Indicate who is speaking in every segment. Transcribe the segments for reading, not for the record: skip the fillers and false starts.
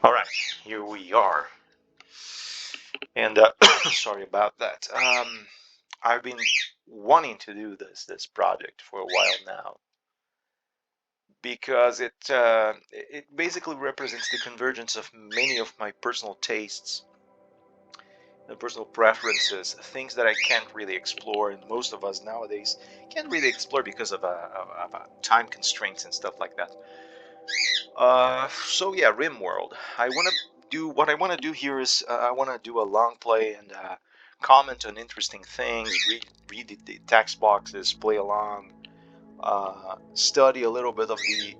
Speaker 1: All right, here we are. And sorry about that. I've been wanting to do this project for a while now because it basically represents the convergence of many of my personal tastes and personal preferences, things that I can't really explore, and most of us nowadays can't really explore because of time constraints and stuff like that. So yeah, RimWorld. I want to do what I want to do here is I want to do a long play and comment on interesting things, read the text boxes, play along, study a little bit of the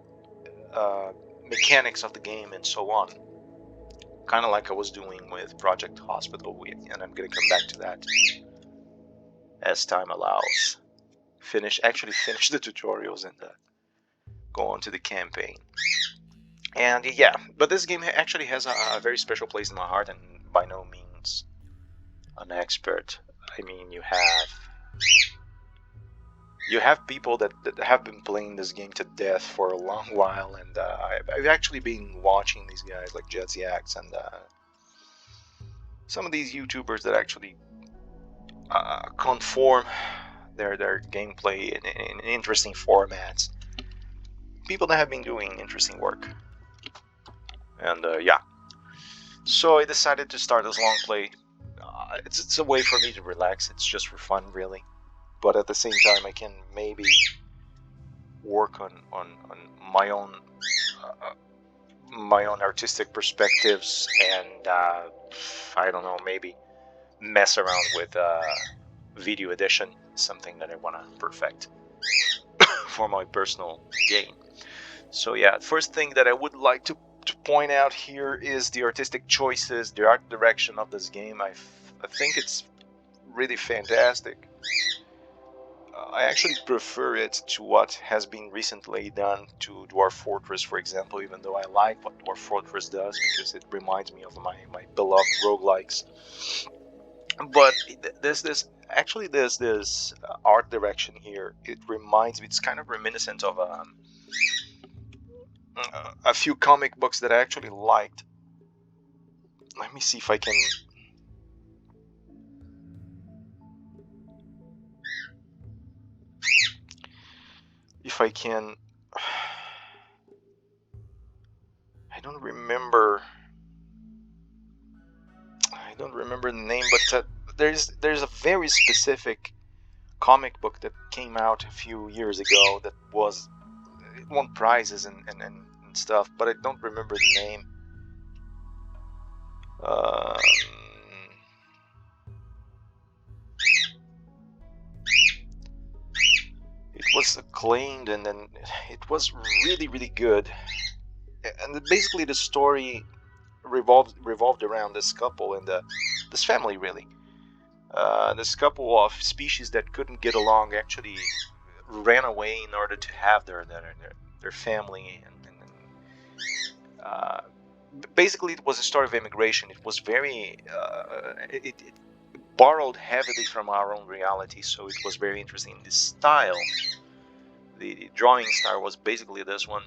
Speaker 1: mechanics of the game, and so on. Kind of like I was doing with Project Hospital, and I'm gonna come back to that as time allows. Actually finish the tutorials and go on to the campaign. And yeah, but this game actually has a very special place in my heart, and by no means an expert. I mean, you have people that have been playing this game to death for a long while, and I've actually been watching these guys like Jetziax and some of these YouTubers that actually conform their gameplay in interesting formats. People that have been doing interesting work, and yeah. So I decided to start this long play. It's a way for me to relax. It's just for fun, really. But at the same time, I can maybe work on uh, my own artistic perspectives, and I don't know, maybe mess around with video edition, something that I want to perfect for my personal gain. So yeah, first thing that I would like to point out here is the artistic choices, the art direction of this game. I think it's really fantastic. I actually prefer it to what has been recently done to Dwarf Fortress, for example, even though I like what Dwarf Fortress does because it reminds me of my beloved roguelikes. But there's this art direction here. It reminds me, it's kind of reminiscent of a few comic books that I actually liked. Let me see if I can. I don't remember. I don't remember the name, but there's a very specific comic book that came out a few years ago that it won prizes and stuff, but I don't remember the name. Um, it was acclaimed, and then it was really good. And basically, the story revolved around this couple and this family, really. This couple of species that couldn't get along actually ran away in order to have their family, uh, basically it was a story of immigration. It was very it borrowed heavily from our own reality, so it was very interesting. The style, the drawing style was basically this one.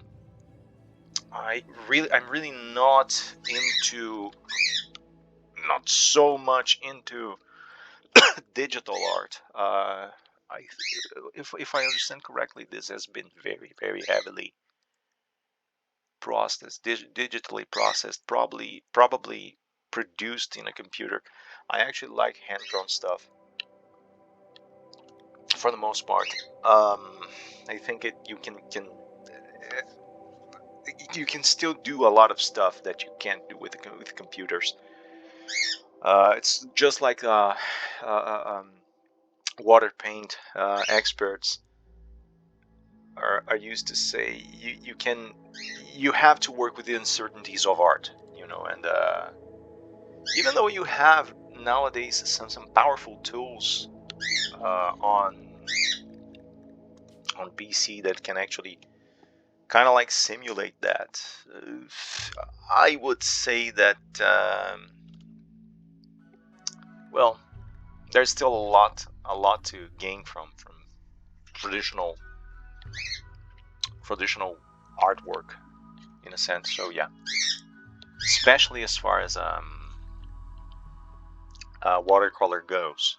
Speaker 1: I'm really not so much into digital art. I, if I understand correctly, this has been very heavily processed, digitally processed, probably produced in a computer. I actually like hand-drawn stuff for the most part. I think you can still do a lot of stuff that you can't do with computers. It's just like water paint experts are used to say. You have to work with the uncertainties of art, and even though you have nowadays some powerful tools on PC that can actually kind of like simulate that. I would say that well, there's still a lot to gain from traditional traditional artwork in a sense. So yeah, especially as far as watercolor goes.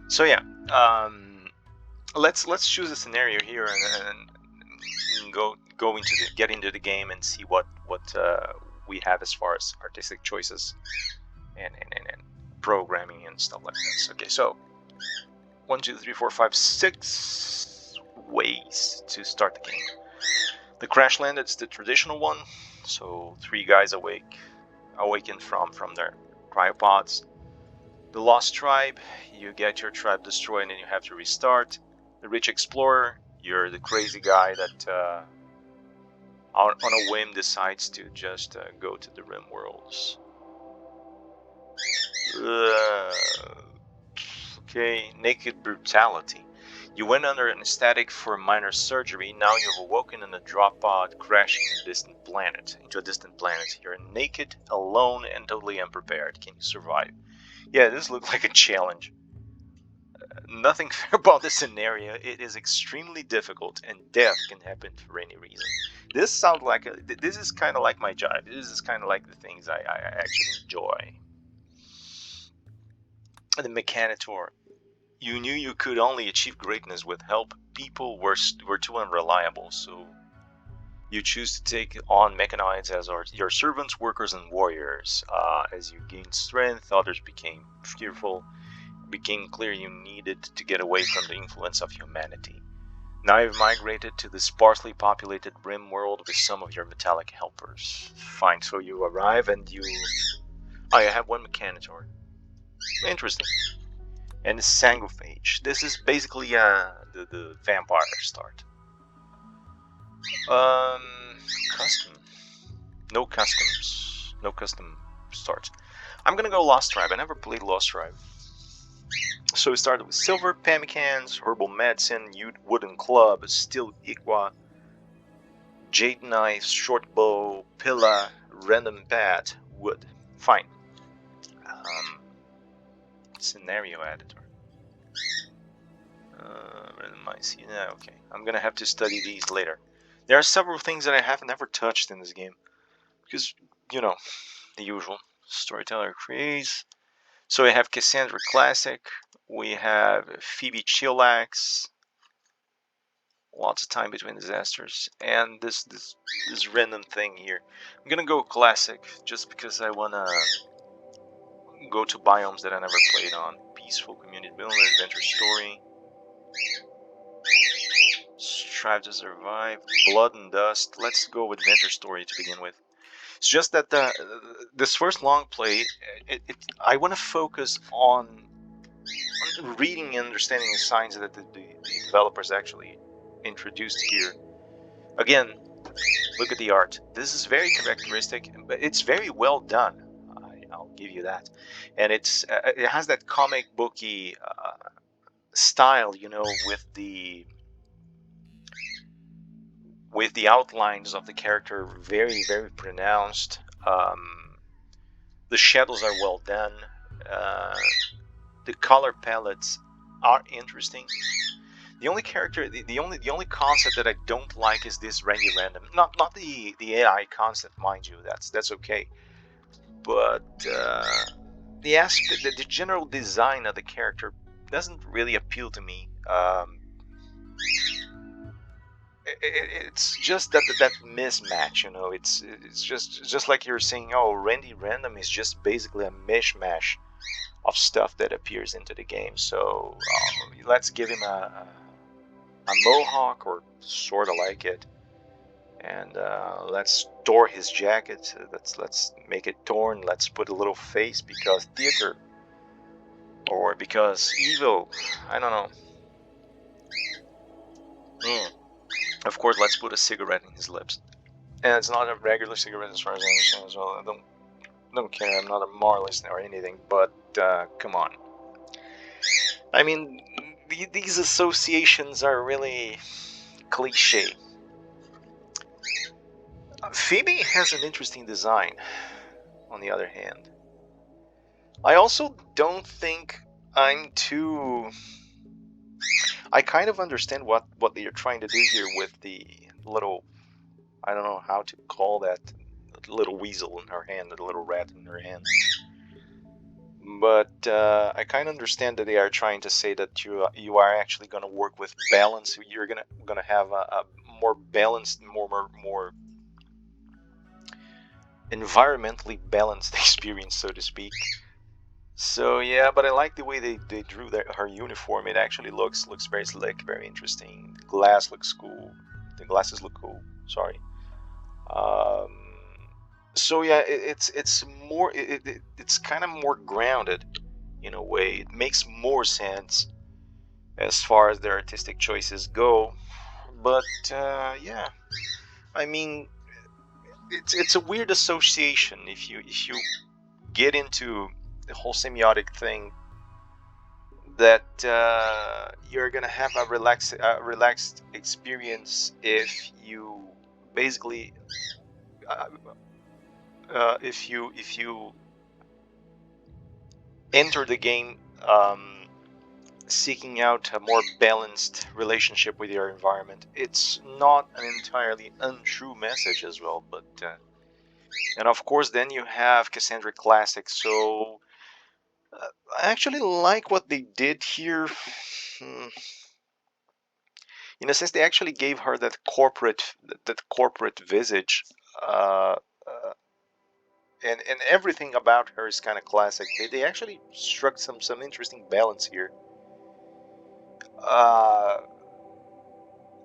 Speaker 1: So yeah, let's choose a scenario here and go into the get into the game and see what we have as far as artistic choices and programming and stuff like this. Okay, so 1, 2, 3, 4, 5, 6 ways to start the game. The crash land, it's the traditional one. So 3 guys awaken from their cryopods. The lost tribe, you get your tribe destroyed and then you have to restart. The rich explorer, you're the crazy guy that on a whim decides to just go to the rim worlds. Okay, naked brutality. You went under anesthetic for minor surgery. Now you've awoken in a drop pod, crashing into a distant planet. You're naked, alone, and totally unprepared. Can you survive? Yeah, this looks like a challenge. Nothing fair about this scenario. It is extremely difficult, and death can happen for any reason. This sounds like this is kind of like my job. This is kind of like the things I actually enjoy. The Mechanitor. You knew you could only achieve greatness with help. People were too unreliable, so you choose to take on mechanoids as your servants, workers, and warriors. As you gained strength, others became fearful. It became clear you needed to get away from the influence of humanity. Now you've migrated to the sparsely populated Rim world with some of your metallic helpers. Fine, so you arrive and you... Oh, you have one Mechanitor. Interesting. And the Sanguiphage. This is basically the vampire start. Custom. No customs. No custom starts. I'm gonna go Lost Tribe. I never played Lost Tribe. So we started with silver, pemmican, herbal medicine, wooden club, steel iqua, jade knife, short bow, pillar, random pad, wood. Fine. Scenario editor. Randomize. Yeah, okay. I'm gonna have to study these later. There are several things that I have never touched in this game. Because, you know, the usual. Storyteller creates. So we have Cassandra Classic. We have Phoebe Chillax. Lots of time between disasters. And this random thing here. I'm gonna go Classic just because I wanna go to biomes that I never played on. Peaceful community builder, adventure story. Strive to survive. Blood and dust. Let's go with adventure story to begin with. It's just that this first long play, I want to focus on reading and understanding the signs that the developers actually introduced here. Again, look at the art. This is very characteristic, but it's very well done. I'll give you that. And it has that comic booky style, you know, with the outlines of the character very, very pronounced. The shadows are well done. The color palettes are interesting. The only character, the only concept that I don't like is this random. Not the AI concept, mind you. That's okay. But the aspect, the general design of the character doesn't really appeal to me. It's just that mismatch, you know. It's just like you're saying. Oh, Randy Random is just basically a mishmash of stuff that appears into the game. So let's give him a mohawk or sort of like it, and let's store his jacket. Let's make it torn. Let's put a little face because theater, or because evil. I don't know. Of course, let's put a cigarette in his lips. And it's not a regular cigarette as far as I understand as well. I don't care. I'm not a moralist or anything, but come on. I mean, these associations are really cliche. Phoebe has an interesting design, on the other hand. I also don't think I'm too. I kind of understand what they're trying to do here with the little. I don't know how to call that little weasel in her hand, the little rat in her hand. But I kind of understand that they are trying to say that you are actually going to work with balance. You're gonna have a more balanced, more environmentally balanced experience, so to speak. So yeah, but I like the way they drew her uniform. It actually looks very slick, very interesting. The glass looks cool. The glasses look cool. Sorry. Um, so yeah, it's more it's kind of more grounded in a way. It makes more sense as far as their artistic choices go. But yeah, I mean, it's a weird association if you get into the whole semiotic thing that you're gonna have a relaxed experience if you basically uh, if you enter the game seeking out a more balanced relationship with your environment. It's not an entirely untrue message as well, but and of course then you have Cassandra Classic. So I actually like what they did here. Hmm, in a sense, they actually gave her that corporate visage, uh, uh, and everything about her is kind of classic. They actually struck some interesting balance here, uh,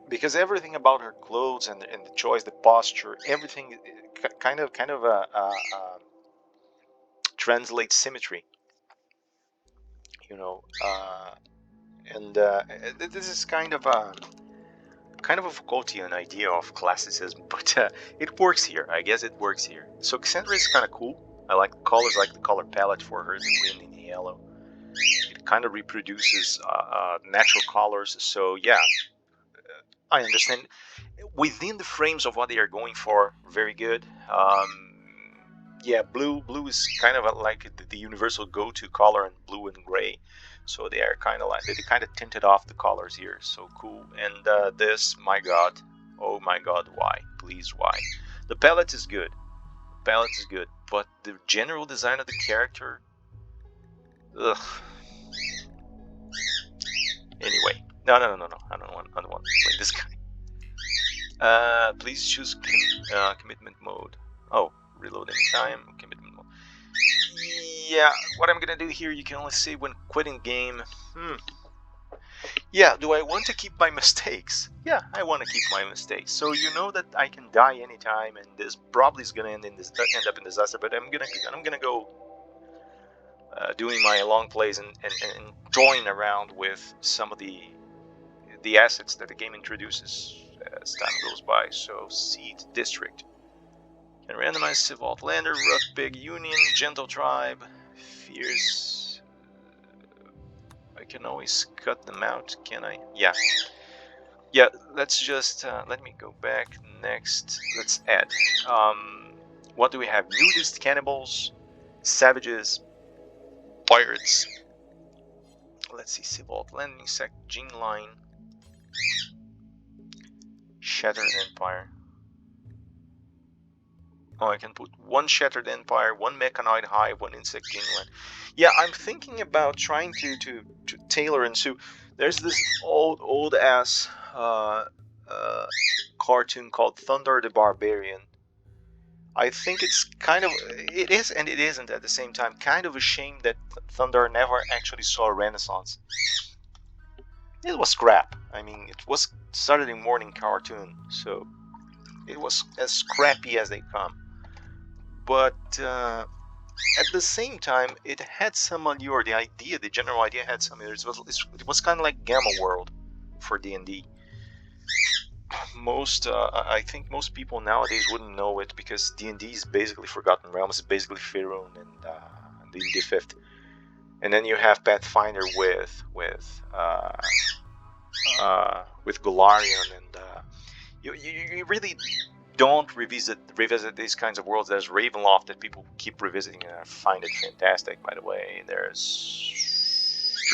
Speaker 1: because everything about her clothes and the choice, the posture, everything kind of translates symmetry, you know. And this is kind of a Foucaultian idea of classicism, but it works here. I guess it works here. So Cassandra is kind of cool. I like the colors, I like the color palette for her, the green and the yellow. It kind of reproduces natural colors. So yeah, I understand. Within the frames of what they are going for, very good. Yeah, blue is kind of like the universal go-to color, and blue and gray. So they are kind of like they kind of tinted off the colors here. So cool. And this, my God, oh my God, why? Please, why? The palette is good. The palette is good, but the general design of the character, ugh. Anyway, no. I don't want to play this guy. Please choose commitment mode. Oh, reloading time, commitment mode. Yeah, what I'm gonna do here, you can only save when quitting game. Yeah, do I want to keep my mistakes? Yeah, I want to keep my mistakes. So you know that I can die anytime, and this probably is gonna end up in disaster. But I'm gonna go doing my long plays and toying around with some of the assets that the game introduces as time goes by. So Seed District. Can randomize Civil Outlander, Rough Big Union, Gentle Tribe, Fierce. I can always cut them out, can I? Yeah. Yeah, let's just, let me go back. Next, let's add. What do we have? Nudist, Cannibals, Savages, Pirates. Let's see, Civil Outlander, Insect, Gene Line, Shattered Empire. Oh, I can put one Shattered Empire, one Mechanoid Hive, one Insect Gingland. Yeah, I'm thinking about trying to tailor and so there's this old ass cartoon called Thunder the Barbarian. I think it is and it isn't at the same time. Kind of a shame that Thunder never actually saw a renaissance. It was crap. I mean, it was Saturday morning cartoon, so it was as scrappy as they come. But at the same time, it had some allure. The general idea had some allure. It was kind of like Gamma World for D&D. I think most people nowadays wouldn't know it because D&D is basically Forgotten Realms. It's basically Faerun and D&D 5th. And then you have Pathfinder with Golarion, and you really don't revisit these kinds of worlds. There's Ravenloft that people keep revisiting, and I find it fantastic. By the way, there's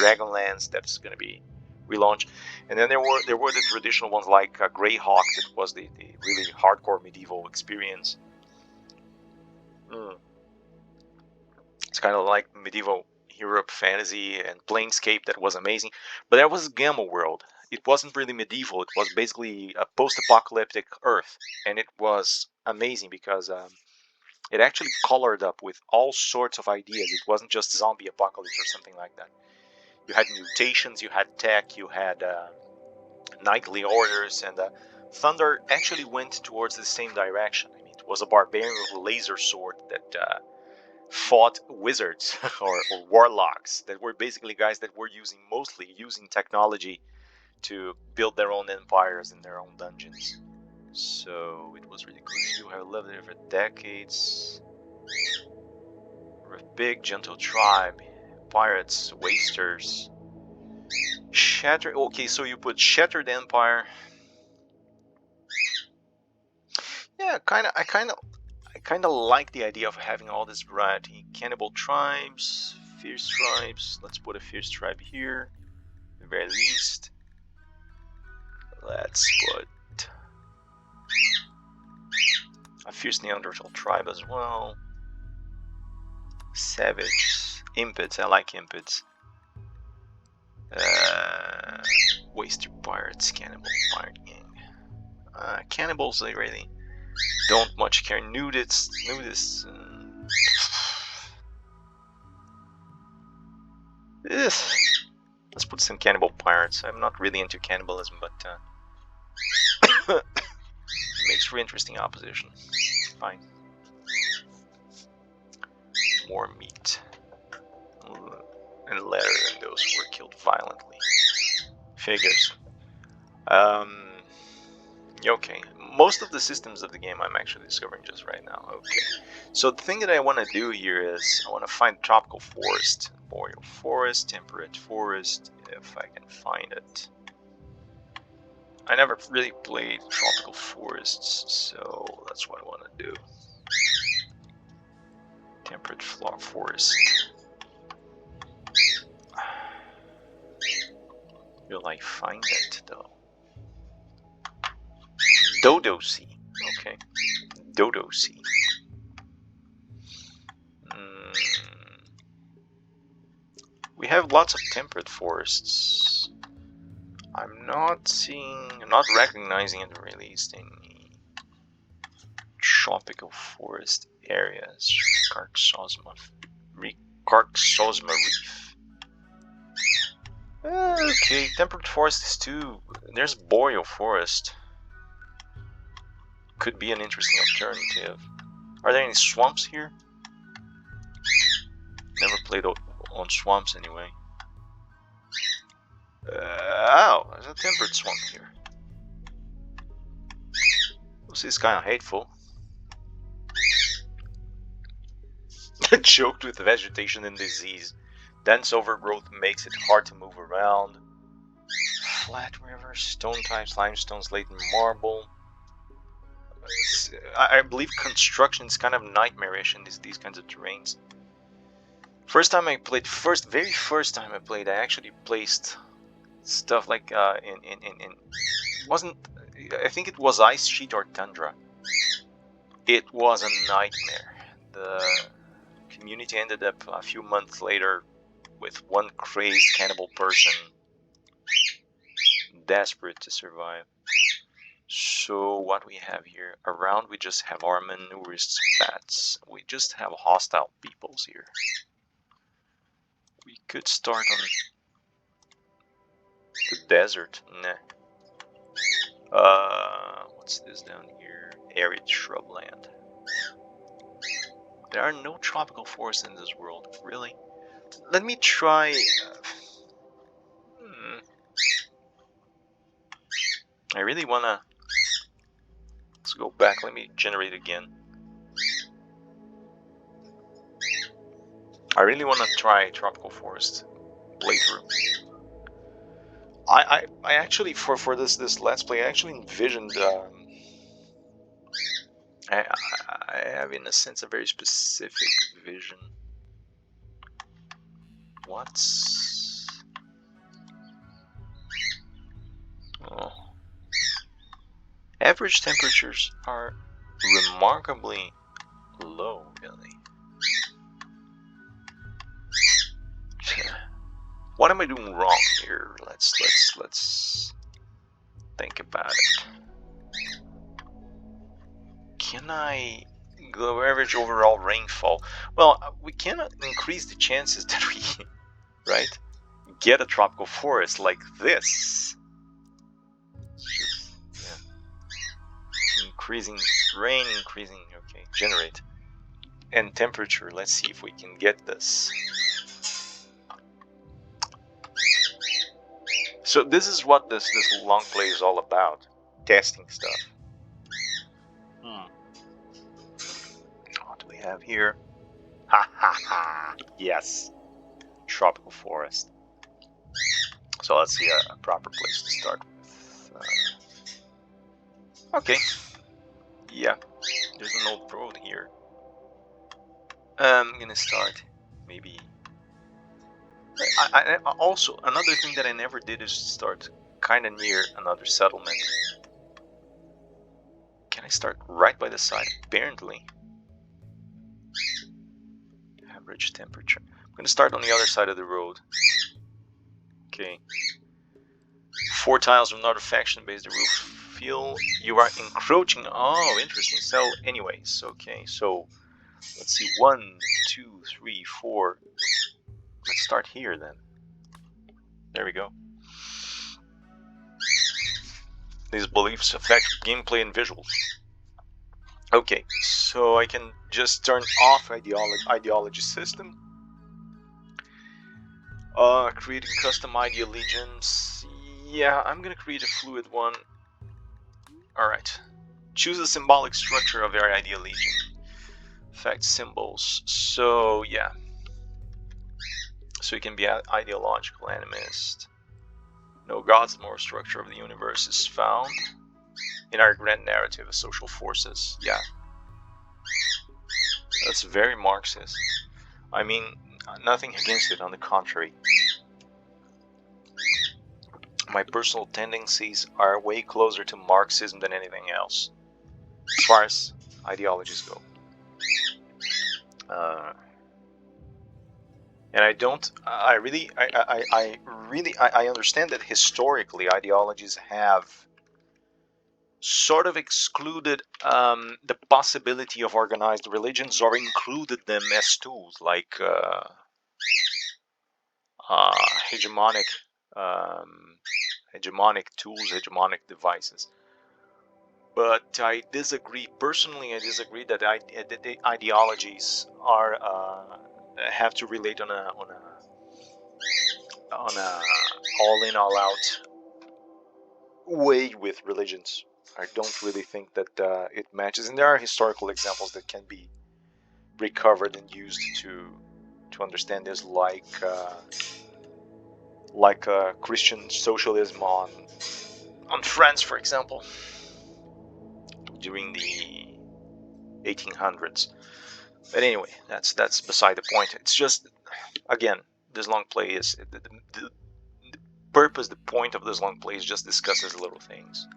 Speaker 1: Dragonlance that's going to be relaunched, and then there were the traditional ones like Greyhawk, that was the really hardcore medieval experience. It's kind of like medieval Europe fantasy, and Planescape, that was amazing. But that was Gamma World. It wasn't really medieval. It was basically a post-apocalyptic Earth, and it was amazing because it actually colored up with all sorts of ideas. It wasn't just zombie apocalypse or something like that. You had mutations, you had tech, you had knightly orders, and Thunder actually went towards the same direction. I mean, it was a barbarian with a laser sword that fought wizards or warlocks that were basically guys that were mostly using technology to build their own empires in their own dungeons. So it was really cool. You have lived there for decades. We're a big, gentle tribe. Pirates, wasters. Shattered. Okay, so you put Shattered Empire. Yeah, I kind of like the idea of having all this variety. Cannibal tribes, fierce tribes. Let's put a fierce tribe here, at the very least. Let's put a fierce Neanderthal tribe as well. Savage, impids. I like impids. Waster pirates, cannibal pirate gang. Cannibals, they really don't much care. Nudists. Let's put some cannibal pirates. I'm not really into cannibalism, but it makes for interesting opposition. Fine. More meat. And later than those who were killed violently. Figures. Okay. Most of the systems of the game I'm actually discovering just right now. Okay. So the thing that I want to do here is I want to find tropical forest, boreal forest, temperate forest, if I can find it. I never really played tropical forests, so that's what I want to do. Temperate forest. Will I find it though? Dodo Sea. Okay. Dodo Sea. We have lots of temperate forests. I'm not recognizing and releasing tropical forest areas. Ricarxosma Reef. Okay, temperate forest is too. There's boreal forest. Could be an interesting alternative. Are there any swamps here? Never played on swamps anyway. Oh, there's a temperate swamp here. This is kind of hateful. Choked with vegetation and disease. Dense overgrowth makes it hard to move around. Flat river, stone types, limestone, slate, and marble. I believe construction is kind of nightmarish in these kinds of terrains. Very first time I played, I actually placed stuff like wasn't. I think it was ice sheet or tundra. It was a nightmare. The community ended up a few months later with one crazed cannibal person desperate to survive. So what we have here around, we just have our manurists, bats. We just have hostile peoples here. We could start on the desert. Nah. What's this down here? Arid shrubland. There are no tropical forests in this world, really. Let me try. I really wanna. Let's go back. Let me generate again. I really wanna try tropical forest playthrough. I actually for this let's play I actually envisioned. I have in a sense a very specific vision. What's Average temperatures are remarkably low, really. What am I doing wrong here? Let's think about it. Can I go average overall rainfall? Well, we cannot increase the chances that we, right, get a tropical forest like this. Just, yeah. Increasing rain, okay, generate. And temperature, let's see if we can get this. So this is what this long play is all about. Testing stuff. What do we have here? Ha ha ha! Yes, tropical forest. So let's see a proper place to start with. Okay. Yeah, there's an old road here. I'm gonna start maybe. I also, another thing that I never did is start kind of near another settlement. Can I start right by the side? Apparently. Average temperature. I'm gonna start on the other side of the road. Okay. 4 tiles from another faction base the roof. Feel you are encroaching. Oh, interesting. So, anyways, okay. So, let's see. 1, 2, 3, 4. Let's start here then. There we go. These beliefs affect gameplay and visuals. Okay, so I can just turn off ideology system. Creating custom idea legions. Yeah, I'm gonna create a fluid one. Alright. Choose a symbolic structure of your idea legion. Affect symbols. So, yeah. So you can be an ideological animist. No gods, more structure of the universe is found. In our grand narrative of social forces. Yeah. That's very Marxist. I mean, nothing against it, on the contrary. My personal tendencies are way closer to Marxism than anything else, as far as ideologies go. And I don't, I understand that historically ideologies have sort of excluded the possibility of organized religions, or included them as tools, like hegemonic tools, hegemonic devices. But I disagree. Personally, I disagree that the ideologies are have to relate on a all in, all out way with religions. I don't really think that it matches, and there are historical examples that can be recovered and used to understand this, like Christian socialism on France, for example, during the 1800s. But anyway, that's beside the point. It's just, again, this long play is the purpose, the point of this long play is just discusses little things,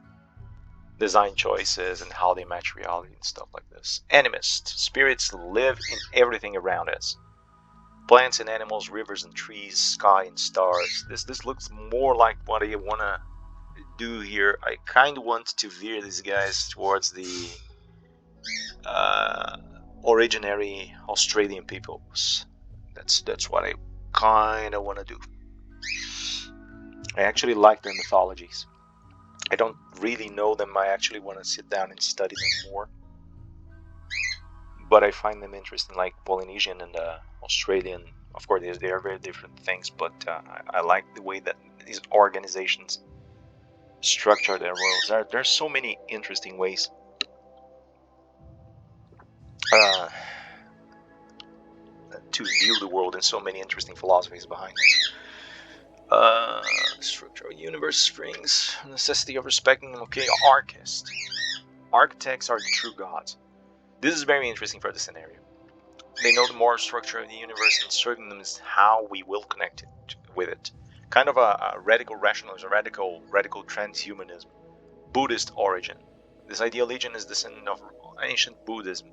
Speaker 1: design choices, and how they match reality and stuff like this. Animist spirits live in everything around us. Plants and animals, rivers and trees, sky and stars. This looks more like what I want to do here. I kind of want to veer these guys towards the originary Australian peoples. That's what I kind of want to do. I actually like their mythologies. I don't really know them. I actually want to sit down and study them more. But I find them interesting, like Polynesian and Australian. Of course, they are very different things, but I like the way that these organizations structure their worlds. There's so many interesting ways to view the world, and so many interesting philosophies behind it. Structure of the universe springs necessity of respecting them. Okay, archist. Architects are the true gods. This is very interesting for the scenario. They know the moral structure of the universe, and serving them is how we will connect it with it. Kind of a radical rationalism, radical transhumanism, Buddhist origin. This ideal legion is descendant of ancient Buddhism.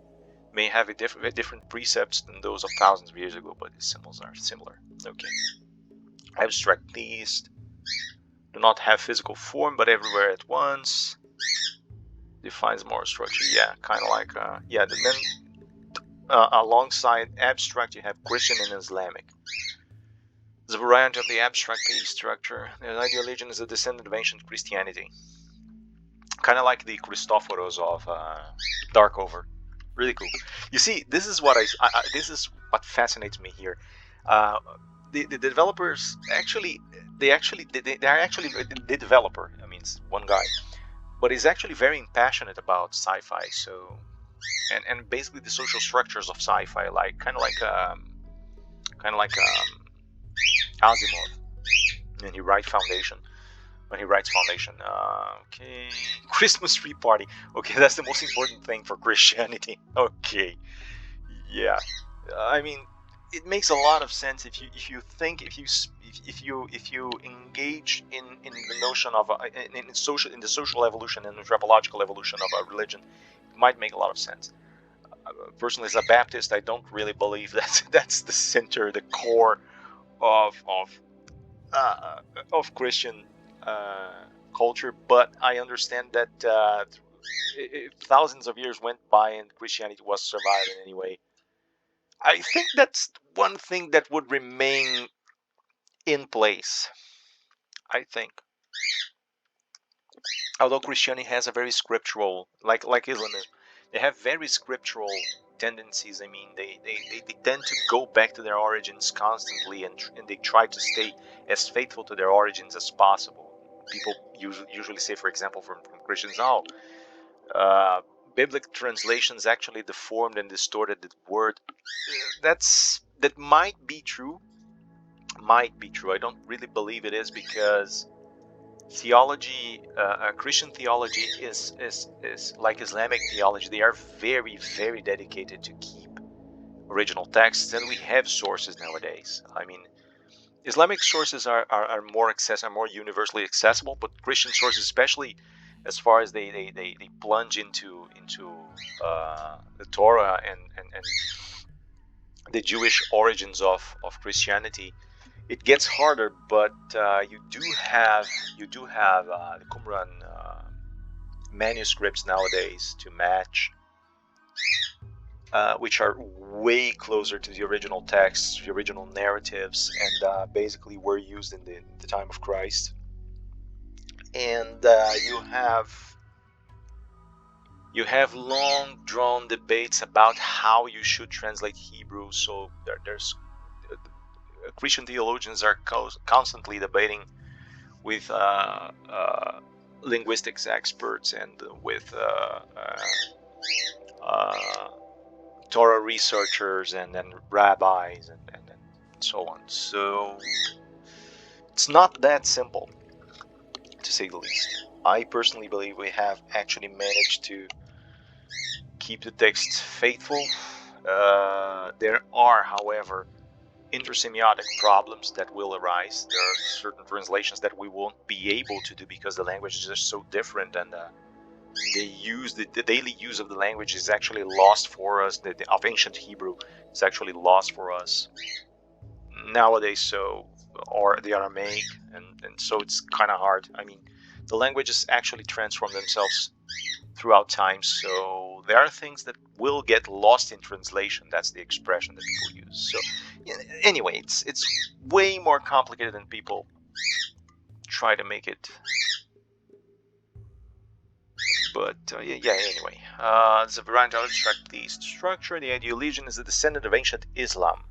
Speaker 1: May have different precepts than those of thousands of years ago, but the symbols are similar. Okay. Abstract theist. Do not have physical form, but everywhere at once. Defines moral structure. Yeah, kind of like yeah. Then alongside abstract, you have Christian and Islamic. The variant of the abstract theist structure. The ideal legion is a descendant of ancient Christianity. Kind of like the Christophoros of Darkover. Really cool. You see, this is what this is what fascinates me here. Uh, the developers actually, they are actually the developer. I mean, it's one guy, but he's actually very passionate about sci-fi. So, and basically the social structures of sci-fi, like kind of like Asimov, and he writes Foundation. When he writes Foundation, okay, Christmas tree party. Okay, that's the most important thing for Christianity. Okay, yeah, I mean, it makes a lot of sense if you think if you engage in the notion of in the social evolution and anthropological evolution of a religion. It might make a lot of sense. Personally, as a Baptist, I don't really believe that that's the center, the core of Christian culture, but I understand that thousands of years went by and Christianity was surviving anyway. I think that's one thing that would remain in place. I think, although Christianity has a very scriptural, like Islamism, they have very scriptural tendencies. I mean, they tend to go back to their origins constantly, and they try to stay as faithful to their origins as possible. People usually say, for example, from Christians, oh, biblical translations actually deformed and distorted the word. That might be true. Might be true. I don't really believe it is, because theology, Christian theology is like Islamic theology. They are very, very dedicated to keep original texts, and we have sources nowadays. I mean, Islamic sources are more universally accessible, but Christian sources, especially as far as they plunge into the Torah and the Jewish origins of Christianity, it gets harder. But you do have the Qumran manuscripts nowadays to match, which are way closer to the original texts, the original narratives, and basically were used in the time of Christ. And you have long drawn debates about how you should translate Hebrew. So there's Christian theologians are constantly debating with linguistics experts and with Torah researchers and rabbis and so on. So it's not that simple, to say the least. I personally believe we have actually managed to keep the text faithful. There are, however, intersemiotic problems that will arise. There are certain translations that we won't be able to do because the language is just so different, and the daily use of the language is actually lost for us. Of ancient Hebrew is actually lost for us nowadays. So, or the Aramaic, and so it's kind of hard. I mean, the languages actually transform themselves throughout time, so there are things that will get lost in translation. That's the expression that people use. So anyway, it's way more complicated than people try to make it. But yeah, anyway, the variant of abstract theist structure. The ideal legion is a descendant of ancient Islam.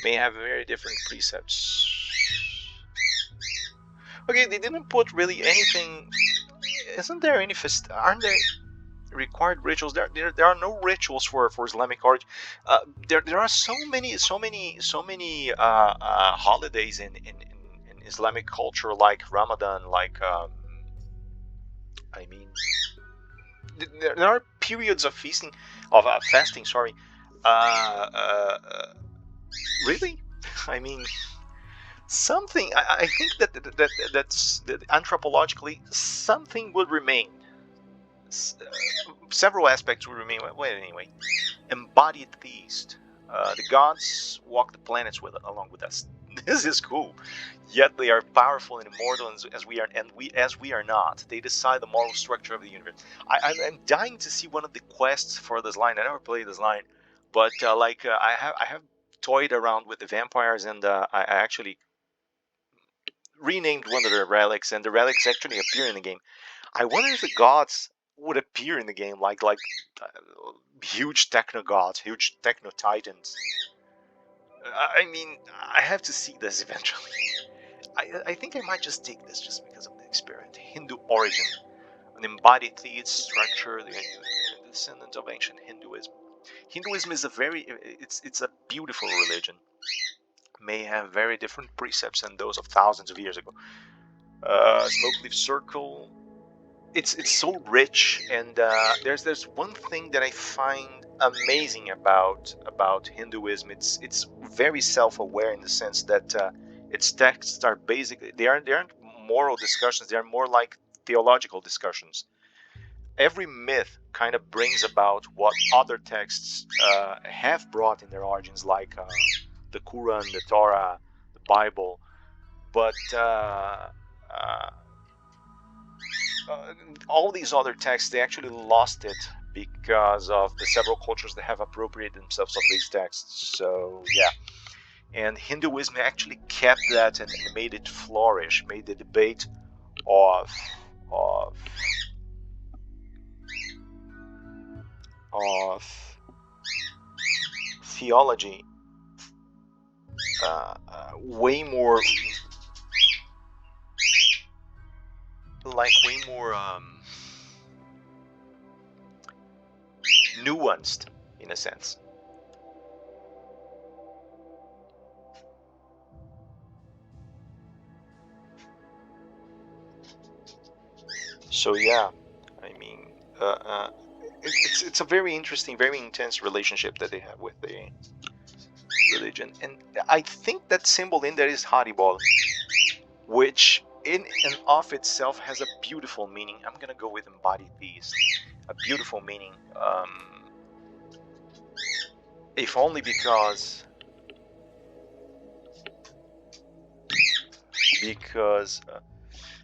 Speaker 1: May have very different precepts. Okay, they didn't put really anything. Isn't there any aren't there required rituals? There are no rituals for Islamic origin. There are so many holidays in Islamic culture, like Ramadan, like I mean, there are periods of feasting, of fasting. Sorry, really? I mean, something. I think that's that anthropologically something would remain. several aspects will remain. Well, anyway, embodied theist. The gods walk the planets along with us. This is cool. Yet they are powerful and immortal as we are, and we are not. They decide the moral structure of the universe. I'm dying to see one of the quests for this line. I never played this line, but I have toyed around with the vampires, and I actually renamed one of the relics, and the relics actually appear in the game. I wonder if the gods would appear in the game, uh, huge techno gods, huge techno titans. I mean, I have to see this eventually. I think I might just take this just because of the experiment. Hindu origin, an embodied theist structure, the descendant of ancient Hinduism. Hinduism is it's a beautiful religion. May have very different precepts than those of thousands of years ago. Smoke leaf circle. It's so rich, and there's one thing that I find amazing about Hinduism. It's very self-aware in the sense that its texts are basically they aren't moral discussions. They are more like theological discussions. Every myth kind of brings about what other texts have brought in their origins, like the Quran, the Torah, the Bible, but all these other texts, they actually lost it because of the several cultures that have appropriated themselves of these texts. So yeah, and Hinduism actually kept that and made it flourish, made the debate of of of theology way more way more nuanced in a sense. So yeah, I mean, it's a very interesting, very intense relationship that they have with the religion, and I think that symbol in there is Haribol, which in and of itself has a beautiful meaning. I'm gonna go with embodied theist, a beautiful meaning, if only because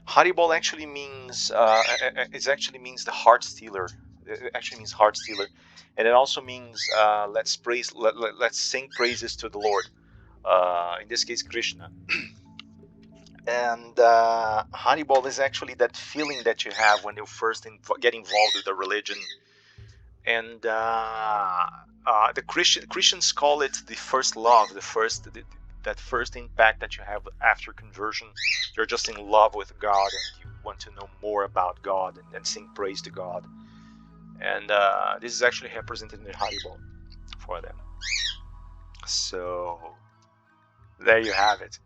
Speaker 1: Haribol actually means it actually means the heart stealer. It actually means heart stealer, and it also means let's sing praises to the Lord. In this case, Krishna. And Haribol is actually that feeling that you have when you first get involved with a religion, and the Christians call it the first love, that first impact that you have after conversion. You're just in love with God, and you want to know more about God and sing praise to God. And this is actually represented in the Haribol for them. So there you have it.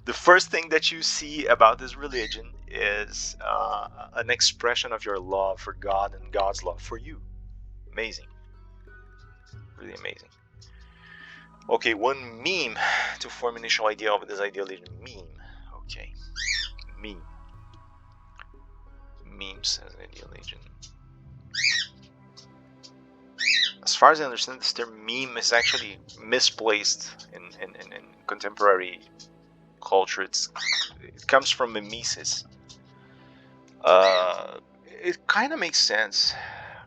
Speaker 1: The first thing that you see about this religion is an expression of your love for God and God's love for you. Amazing. Really amazing. Okay, one meme to form initial idea of this ideology. Meme. Okay. Meme. Memes as an ideology. As far as I understand, this term meme is actually misplaced in contemporary culture. It comes from mimesis. It kind of makes sense.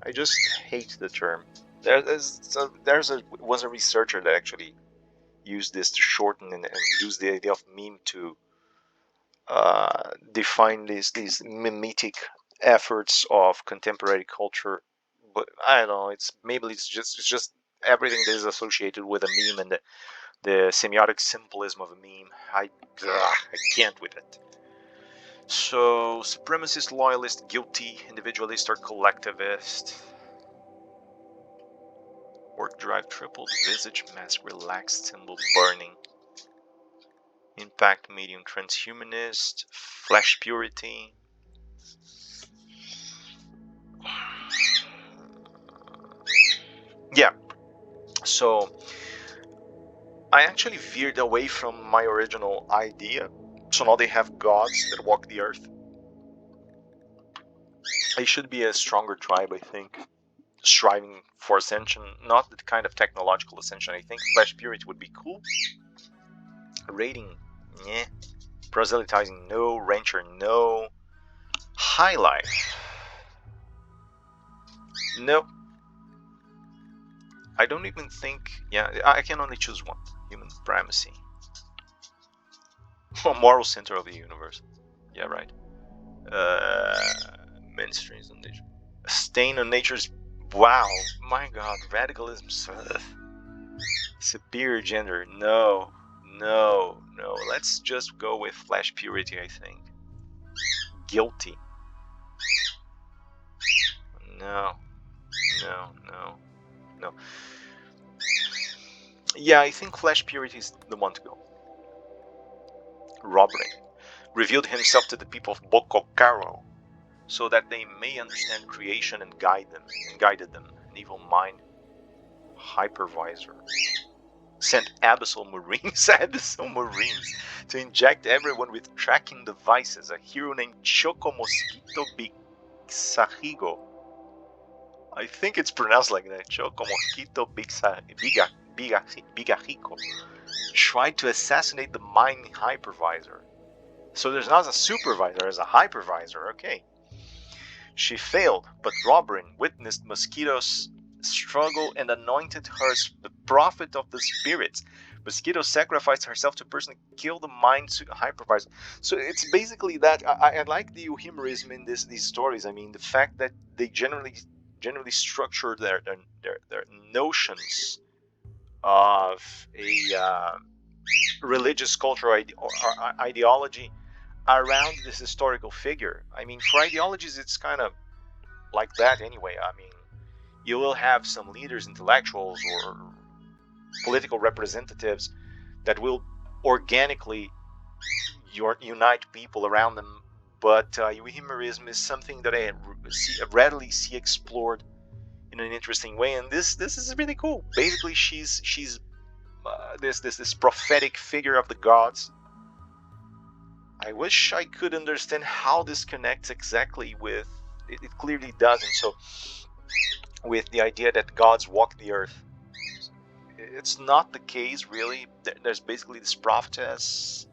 Speaker 1: I just hate the term. Was a researcher that actually used this to shorten and use the idea of meme to define these mimetic efforts of contemporary culture. But I don't know. It's just everything that is associated with a meme and the semiotic symbolism of a meme. I can't with it. So supremacist, loyalist, guilty, individualist, or collectivist. Work drive tripled, visage mask relaxed, symbol burning. Impact medium, transhumanist, flesh purity. Yeah, so I actually veered away from my original idea. So now they have gods that walk the earth. It should be a stronger tribe, I think, striving for ascension, not the kind of technological ascension. I think Flesh Purity would be cool. Rating, yeah. Proselytizing, no. Rancher, no. High Life, no. I don't even think, yeah, I can only choose one. Human primacy. Moral center of the universe. Yeah, right. Mainstreams on nature. Stain on nature's, wow, my god, radicalism. Superior gender, no. No, no. Let's just go with Flesh Purity, I think. Guilty. No, no, no, no. Yeah, I think Flesh Purity is the one to go. Robbery. Revealed himself to the people of Bokokaro, so that they may understand creation and guided them. An evil mind. Hypervisor. Sent Abyssal Marines, to inject everyone with tracking devices. A hero named Choco Mosquito Bixahigo. I think it's pronounced like that. Choco Mosquito Bigahico. Tried to assassinate the mine hypervisor. So there's not a supervisor, there's a hypervisor, okay. She failed, but Robin witnessed Mosquito's struggle and anointed her the prophet of the spirits. Mosquito sacrificed herself to personally kill the mind hypervisor. So it's basically that. I like the humorism in these stories. I mean, the fact that they generally structure their notions of a religious cultural ideology around this historical figure. I mean, for ideologies, it's kind of like that anyway. I mean, you will have some leaders, intellectuals, or political representatives that will organically unite people around them. But humorism is something that I readily see explored in an interesting way, and this is really cool. Basically, she's this prophetic figure of the gods. I wish I could understand how this connects exactly with it. It clearly doesn't. So, with the idea that gods walk the earth, it's not the case really. There's basically this prophetess,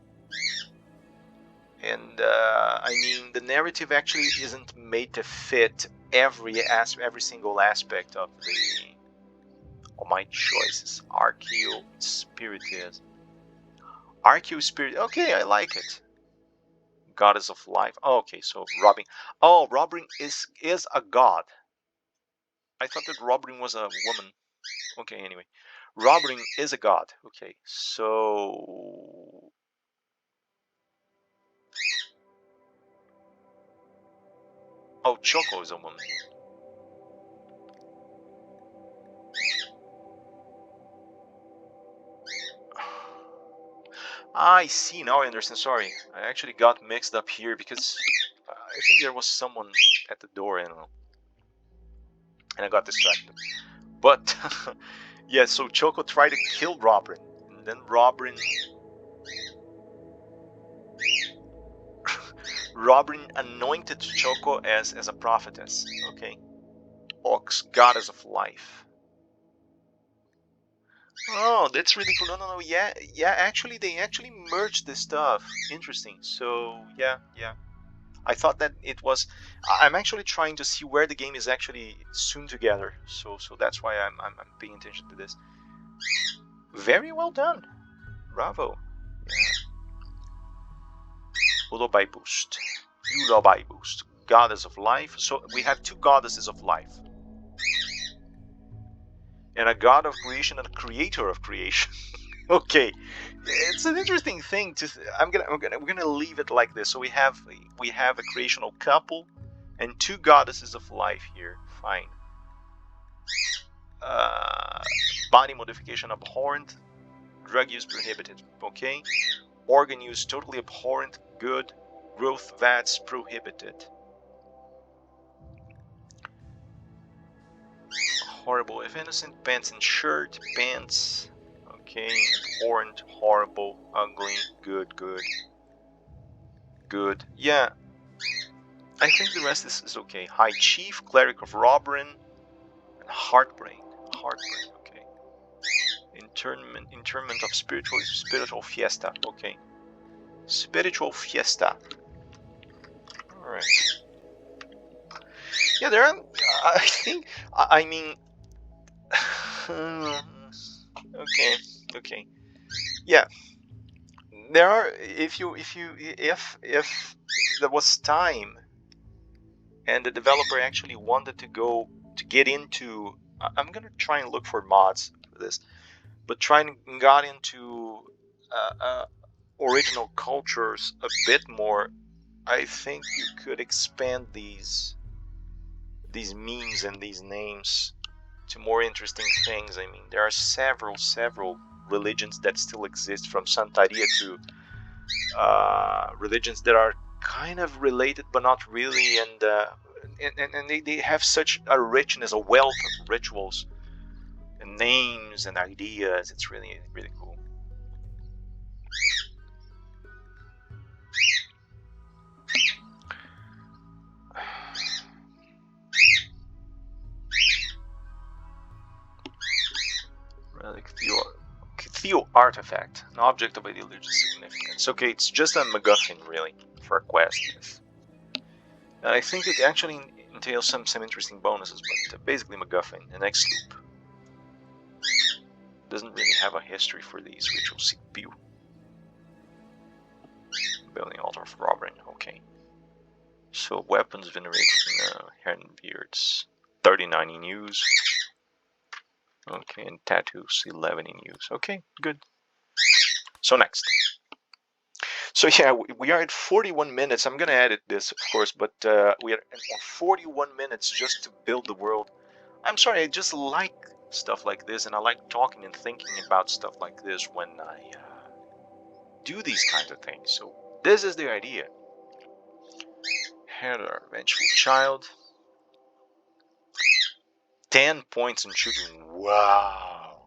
Speaker 1: and I mean the narrative actually isn't made to fit every single aspect of my choices. Archeo Spiritus. Archeo Spirit. Okay, I like it. Goddess of life. Oh, okay, so Robin. Oh, Robin is a god. I thought that Robin was a woman. Okay, anyway. Robin is a god. Okay, so oh, Choco is a woman. I see, now I understand. Sorry, I actually got mixed up here because I think there was someone at the door, I don't know, and I got distracted. But yeah, so Choco tried to kill Robin, and then Robin anointed Choco as a prophetess. Okay, Ox, goddess of life. Oh, that's really cool. No. Yeah. Actually, they actually merged this stuff. Interesting. So yeah. I thought that it was. I'm actually trying to see where the game is actually soon together. So that's why I'm paying attention to this. Very well done. Bravo. Yeah. Ulobai boost. Ulobai boost. Goddess of life. So we have two goddesses of life. And a god of creation and a creator of creation. Okay, it's an interesting thing to. We're gonna leave it like this. So we have a creational couple, and two goddesses of life here. Fine. Body modification abhorrent. Drug use prohibited. Okay. Organ use totally abhorrent. Good. Growth vats prohibited. Horrible. If innocent, pants and shirt. Pants. Okay. Abhorrent. Horrible. Ugly. Good. Yeah. I think the rest is okay. High Chief, Cleric of Robbery, and Heartbrain. Heartbrain, okay. Interment of Spiritual Fiesta, okay. Spiritual Fiesta. Alright. Yeah, there are, I think, I mean, okay. Yeah, there are, if there was time and the developer actually wanted to get into, I'm gonna try and look for mods for this, but trying got into original cultures a bit more, I think you could expand these memes and these names to more interesting things. I mean, there are several religions that still exist, from Santeria to religions that are kind of related but not really, and they have such a richness, a wealth of rituals and names and ideas. It's really cool. Relic Theo artifact, an object of religious significance. Okay, it's just a MacGuffin really for a quest. I think it actually entails some interesting bonuses, but basically MacGuffin, an X loop. Doesn't really have a history for these ritual CPU. Building altar of Robin, okay. So weapons venerated in hair and beards, 39 in use. Okay, and tattoos, 11 in use. Okay, good. So next. So yeah, we are at 41 minutes. I'm gonna edit this, of course, but we are at 41 minutes just to build the world. I'm sorry, I just like stuff like this, and I like talking and thinking about stuff like this when I do these kinds of things. So this is the idea. Heather, vengeful child. 10 points in shooting. Wow.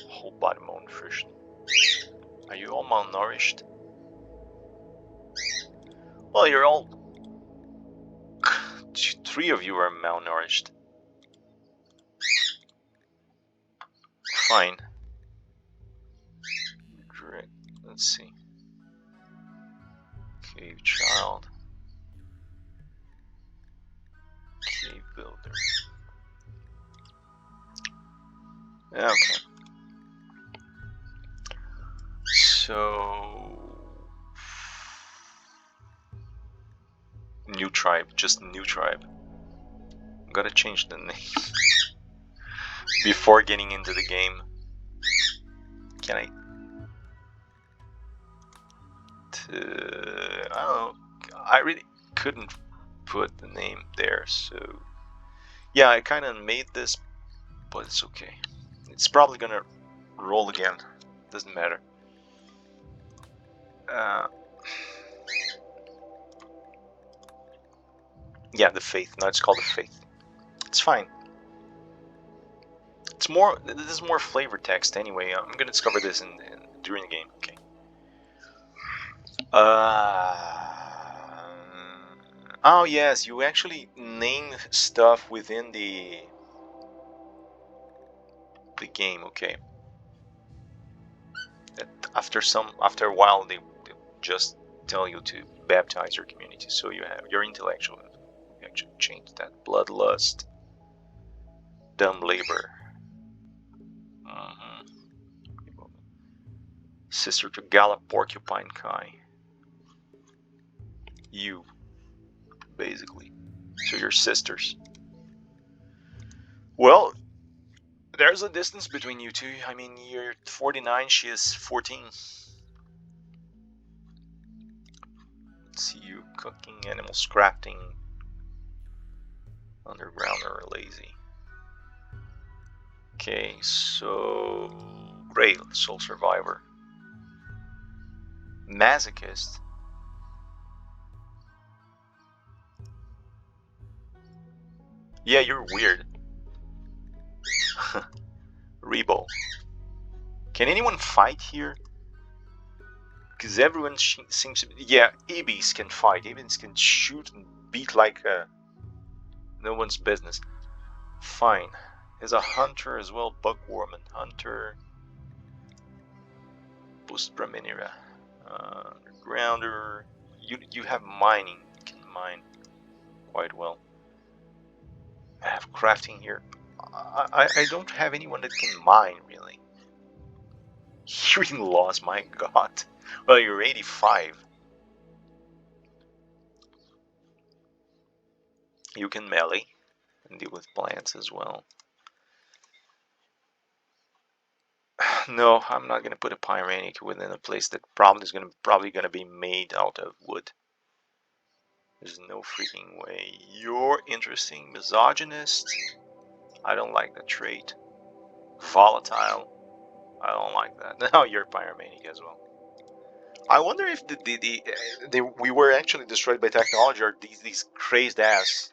Speaker 1: Whole body malnutrition. Are you all malnourished? Well, you're all... 3 of you are malnourished. Fine. Let's see. Cave child. Cave builder. Okay. So... New tribe. Just new tribe. Gotta change the name. Before getting into the game. Can I... I don't know. I really couldn't put the name there, so... Yeah, I kind of made this, but it's okay. It's probably gonna roll again. Doesn't matter. Yeah, the Faith. No, it's called the Faith. It's fine. It's more. This is more flavor text anyway. I'm gonna discover this during the game. Okay. Oh yes, you actually name stuff within the game. Okay. That after a while they just tell you to baptize your community, so you have your intellectual. You actually change that. Bloodlust. Dumb labor. Sister to Gallop Porcupine Kai. You, basically. So you're sisters. Well, there's a distance between you two. I mean, you're 49, she is 14. Let's see you cooking, animal scrapting, underground or lazy. Okay, so Grail, Soul Survivor. Masochist. Yeah, you're weird. Rebo. Can anyone fight here? Because everyone seems to be... Yeah, Ibis can fight. Ibis can shoot and beat like no one's business. Fine. Is a hunter as well. Buckworm and hunter. Boost Braminera. Grounder. You have mining. You can mine quite well. I have crafting here. I don't have anyone that can mine, really. Hearing loss, my god. Well, you're 85. You can melee and deal with plants as well. No, I'm not gonna put a pyranic within a place that probably gonna be made out of wood. There's no freaking way. You're interesting. Misogynist. I don't like that trait. Volatile. I don't like that. Now you're pyromaniac as well. I wonder if we were actually destroyed by technology, or these crazed ass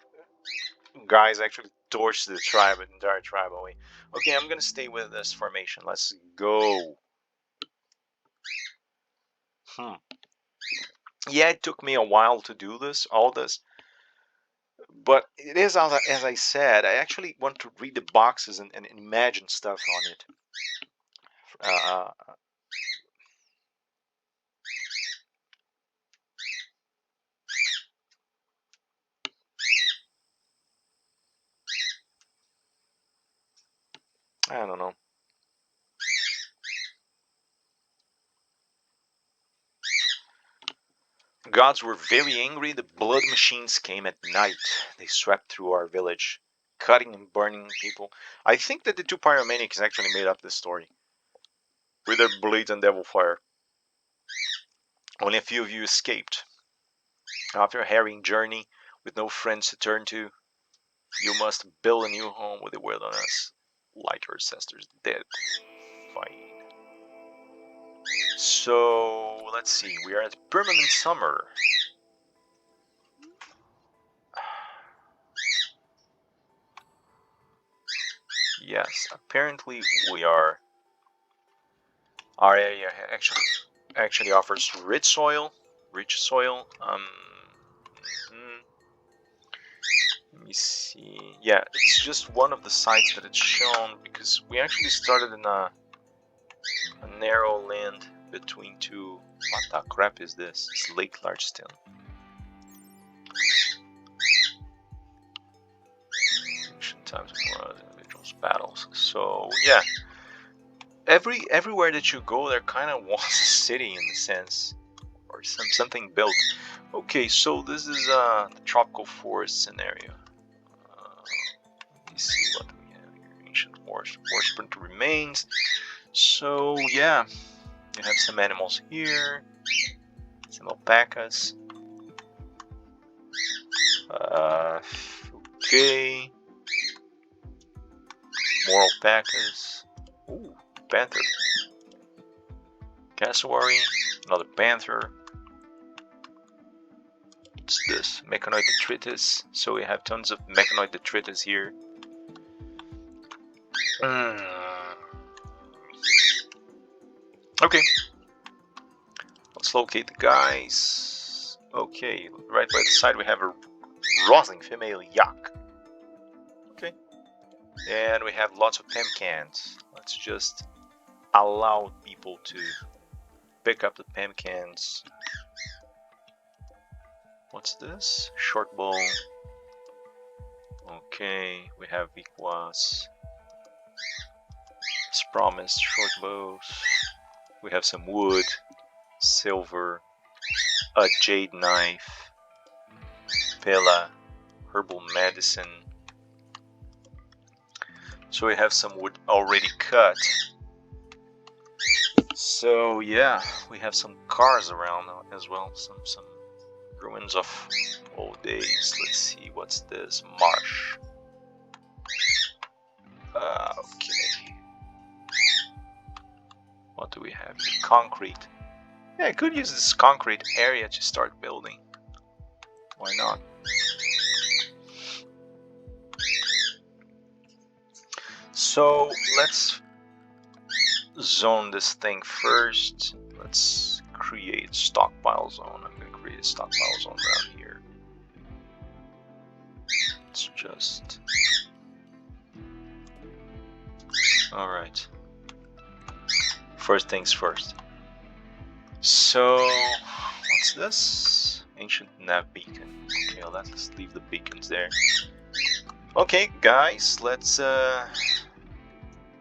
Speaker 1: guys actually torched the tribe, the entire tribe away. Okay, I'm gonna stay with this formation. Let's go. Yeah, it took me a while to do all this, but it is as I said. I actually want to read the boxes and imagine stuff on it. Uh, I don't know. Gods were very angry. The blood machines came at night. They swept through our village, cutting and burning people. I think that the two pyromaniacs actually made up this story with their blades and devil fire. Only a few of you escaped. After a harrowing journey with no friends to turn to, you must build a new home with the wilderness, like your ancestors did. Fine. So let's see. We are at permanent summer. Yes, apparently we are. Our area actually offers rich soil. Let me see. Yeah, it's just one of the sites that it's shown because we actually started in a narrow land between two. What the crap is this? It's Lake Largestone. Ancient times before individuals battles. So yeah, everywhere that you go, there kind of was a city in a sense, or something built. Okay, so this is the tropical forest scenario. Let me see what we have here. Ancient forest print remains. So yeah, you have some animals here, some alpacas. Okay, more alpacas. Ooh, panther. Cassowary, another panther. What's this? Mechanoid detritus. So we have tons of mechanoid detritus here. Okay. Let's locate the guys. Okay, right by the side we have a Rosling female yak. Okay. And we have lots of pumpkins. Let's just allow people to pick up the pumpkins. What's this? Short bow. Okay, we have Vikwas. As promised, short bows. We have some wood, silver, a jade knife, pilla, herbal medicine. So we have some wood already cut. So yeah, we have some cars around as well. Some ruins of old days. Let's see, what's this? Marsh. Okay. What do we have here? Concrete. Yeah, I could use this concrete area to start building. Why not? So let's zone this thing first. Let's create stockpile zone. I'm gonna create a stockpile zone down here. It's just... Alright. First things first. So, what's this? Ancient nav beacon. Okay, let's leave the beacons there. Okay, guys, let's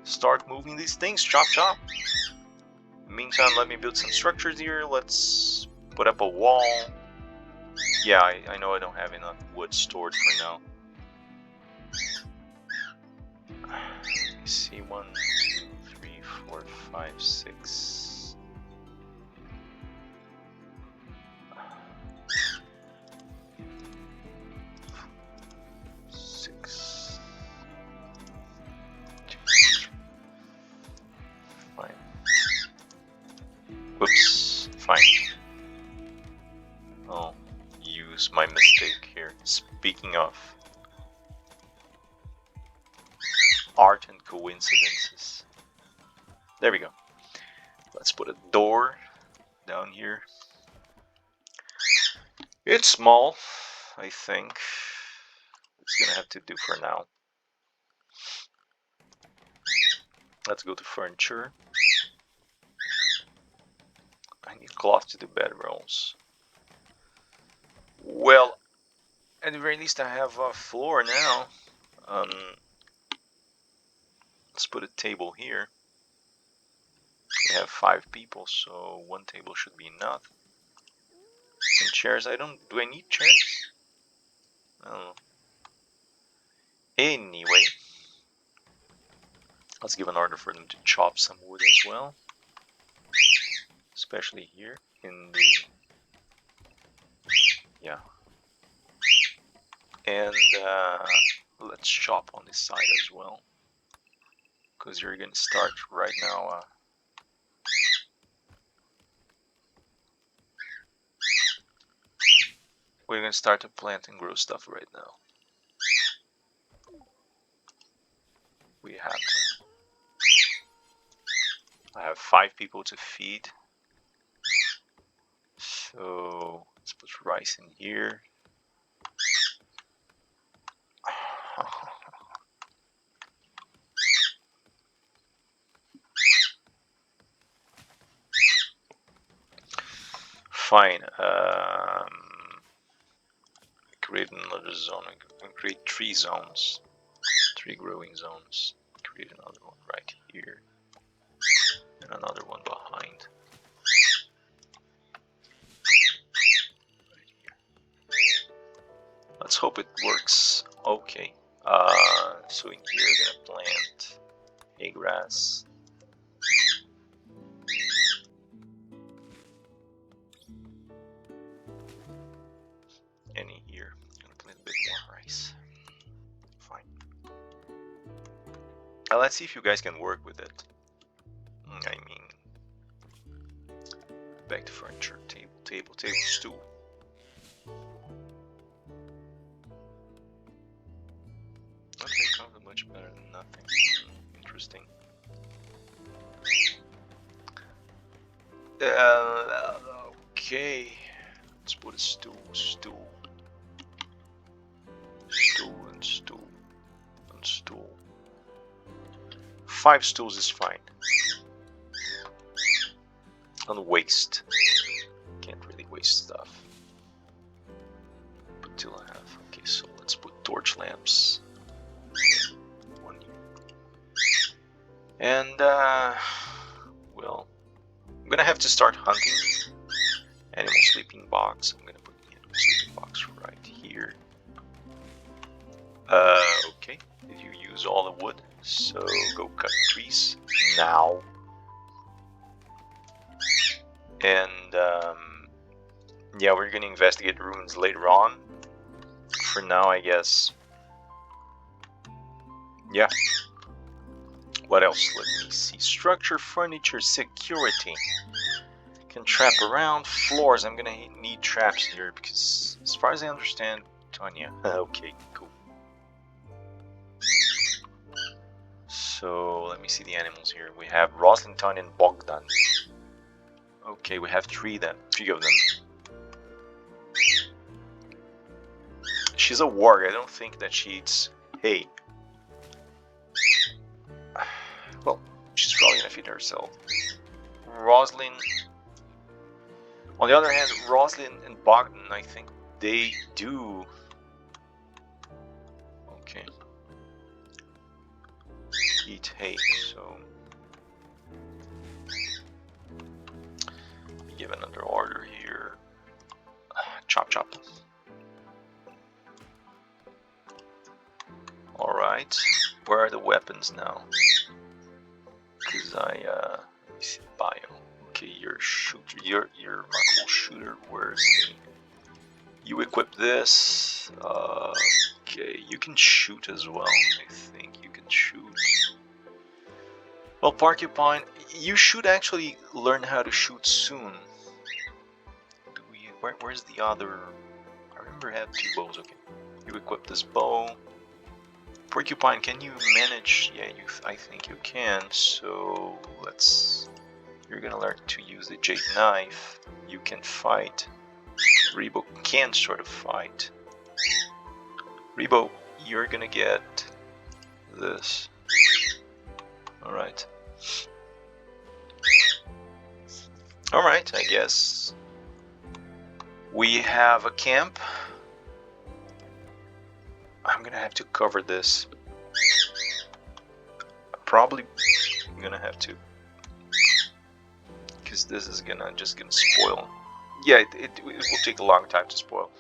Speaker 1: start moving these things. Chop, chop. Meantime, let me build some structures here. Let's put up a wall. Yeah, I know I don't have enough wood stored for now. Let me see, 1, 2, 3, 4, 5, 6. Fine. Whoops. Fine. Oh, use my mistake here. Speaking of art and coincidences. There we go. Let's put a door down here. It's small, I think. It's gonna have to do for now. Let's go to furniture. I need cloth to do bedrolls. Well, at the very least I have a floor now. Let's put a table here. We have 5 people, so 1 table should be enough. Some chairs. Do I need chairs? I don't know. Anyway, let's give an order for them to chop some wood as well. Especially here in the... Yeah. And let's chop on this side as well. Because you're gonna start right now. We're gonna start to plant and grow stuff right now. We have to. I have 5 people to feed. So let's put rice in here. Fine. Create another zone. Create 3 zones. 3 growing zones. Create another one right here. And another one behind. Right here. Let's hope it works. Okay. So in here we're gonna plant hay grass. And in here, I'm gonna plant a bit more rice. Fine. Now let's see if you guys can work with it. I mean, back to furniture, table, stool. Okay, probably much better than nothing. Interesting. Okay. Let's put a stool, and stool. 5 stools is fine. Don't waste. Can't really waste stuff. Put 2.5. Okay, so let's put torch lamps. 1 here. And well, I'm gonna have to start hunting animal sleeping box. I'm gonna put the animal sleeping box right here. Okay, did you use all the wood? So go cut trees now. And yeah, we're gonna investigate the ruins later on. For now, I guess. Yeah. What else? Let me see. Structure, furniture, security. Can trap around floors. I'm gonna need traps here because, as far as I understand, Tanya. Okay, cool. So let me see the animals here. We have Roslington and Bogdan. Okay, we have three of them. She's a warg. I don't think that she eats hay. Well, she's probably gonna feed herself. Roslyn. On the other hand, Roslyn and Bogdan, I think they do. Okay. Eat hay, so. Give another order here. Chop chop. Alright. Where are the weapons now? Because let me see, bio. Okay, you're a shooter. You're my cool shooter. Where's the... You equip this. Okay, you can shoot as well. I think you can shoot. Well, Porcupine, you should actually learn how to shoot soon. Do we? Where's the other? I remember I had two bows. Okay, you equip this bow. Porcupine, can you manage? Yeah, I think you can. So let's. You're gonna learn to use the jade knife. You can fight. Rebo can sort of fight. Rebo, you're gonna get this. All right. All right. I guess we have a camp. I'm gonna have to cover this. Probably gonna have to, because this is just gonna spoil. Yeah, it will take a long time to spoil.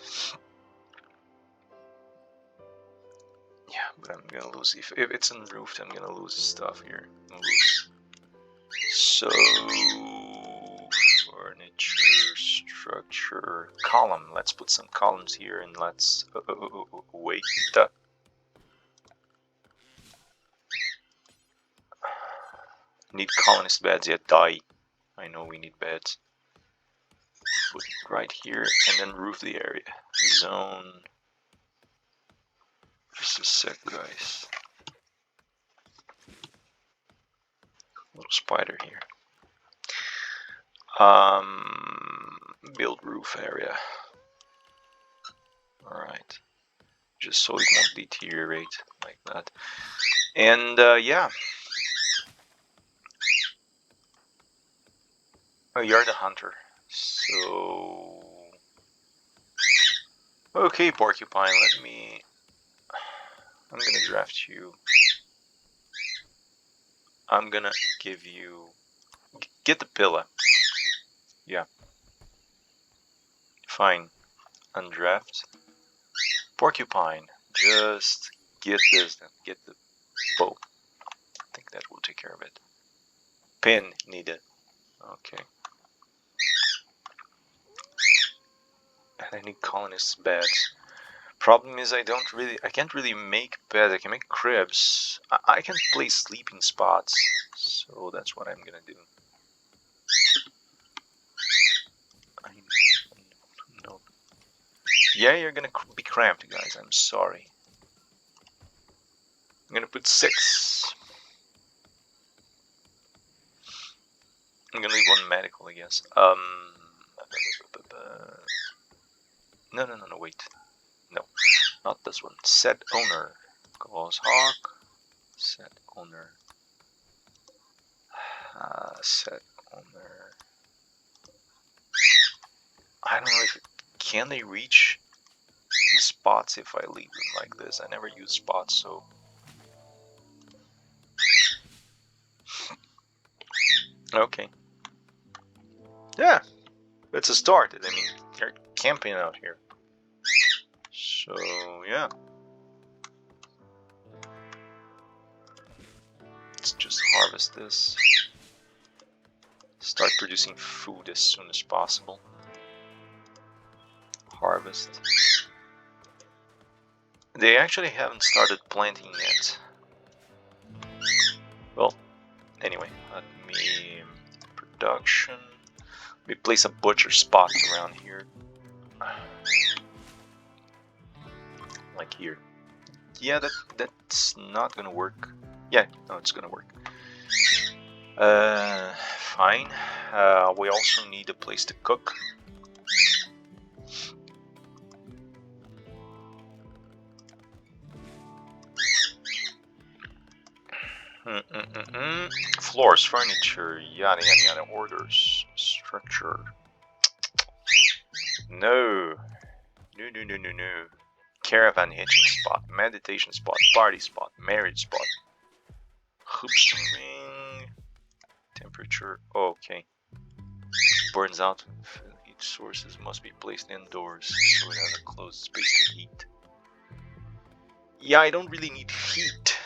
Speaker 1: Yeah, but I'm gonna lose if it's unroofed. I'm gonna lose stuff here. So furniture, structure, column. Let's put some columns here and let's wait. Need colonist beds. Yeah, die. I know we need beds. Put it right here and then roof the area. Zone. Just a sec, guys. Little spider here. Build roof area. Alright. Just so it won't deteriorate like that. And yeah. Oh, you're the hunter. So okay, Porcupine, I'm gonna draft you. I'm gonna give you... Get the pillar. Yeah. Fine. Undraft. Porcupine, just get this then. Get the bow. I think that will take care of it. Pin needed. Okay. And I need colonists' beds. Problem is I can't really make beds. I can make cribs. I can place sleeping spots. So that's what I'm gonna do. No. Yeah, you're gonna be cramped, guys. I'm sorry. I'm gonna put 6. I'm gonna leave 1 medical, I guess. No, wait. No, not this one. Set owner. Cause hawk. Set owner. Set owner. I don't know if can they reach spots if I leave them like this. I never use spots, so okay. Yeah, it's a start. I mean, they're camping out here. So yeah. Let's just harvest this. Start producing food as soon as possible. Harvest. They actually haven't started planting yet. Well, anyway, let me... Production. We place a butcher spot around here. Like here. Yeah, that's not gonna work. Yeah, no, it's gonna work. Fine. We also need a place to cook. Floors, furniture, yada yada yada. Orders, structure. No. No, no, no, no, no. Caravan hitching spot, meditation spot, party spot, marriage spot. Hoops ring. Temperature. Oh, okay. Burns out. Heat sources must be placed indoors so it has a closed space to heat. Yeah, I don't really need heat.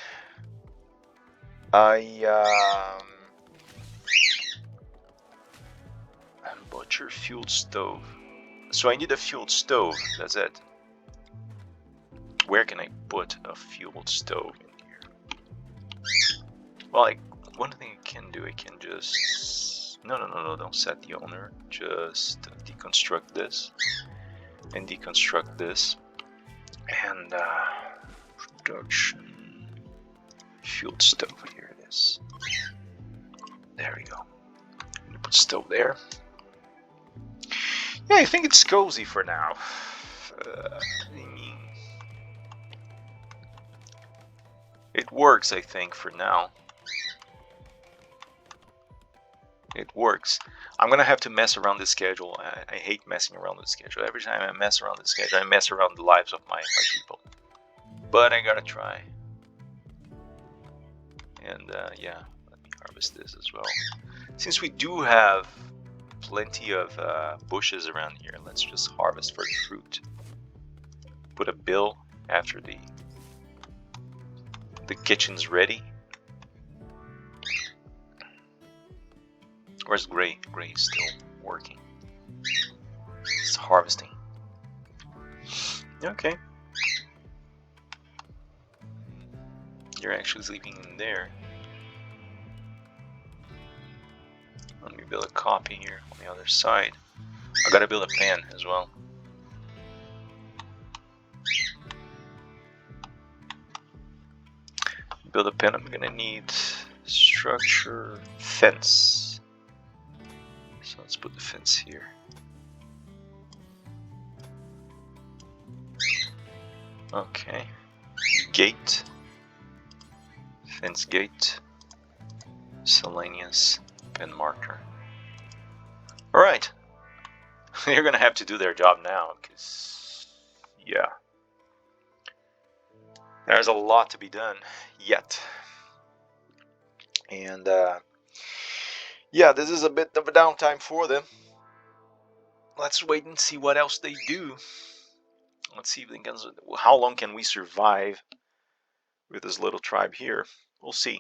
Speaker 1: Butcher fueled stove. So I need a fueled stove. That's it. Where can I put a fueled stove in here? Well, one thing I can do, I can just... No, don't set the owner. Just deconstruct this. And deconstruct this. And, production... Fueled stove, here it is. There we go. I'm gonna put stove there. Yeah, I think it's cozy for now. I mean... It works, I think, for now. It works. I'm gonna have to mess around the schedule. I hate messing around the schedule. Every time I mess around the schedule, I mess around the lives of my people. But I gotta try. And yeah, let me harvest this as well. Since we do have plenty of bushes around here, let's just harvest for the fruit. Put a bill after the kitchen's ready. Where's Gray? Gray is still working. It's harvesting. Okay. You're actually sleeping in there. Let me build a copy here on the other side. I gotta build a pen as well. Build a pen, I'm gonna need structure, fence. So let's put the fence here. Okay. Gate. Fence gate. Miscellaneous. Pen marker. Alright. You're gonna have to do their job now, because... yeah. There's a lot to be done yet. And yeah, this is a bit of a downtime for them. Let's wait and see what else they do. Let's see if they can, how long can we survive with this little tribe here. We'll see.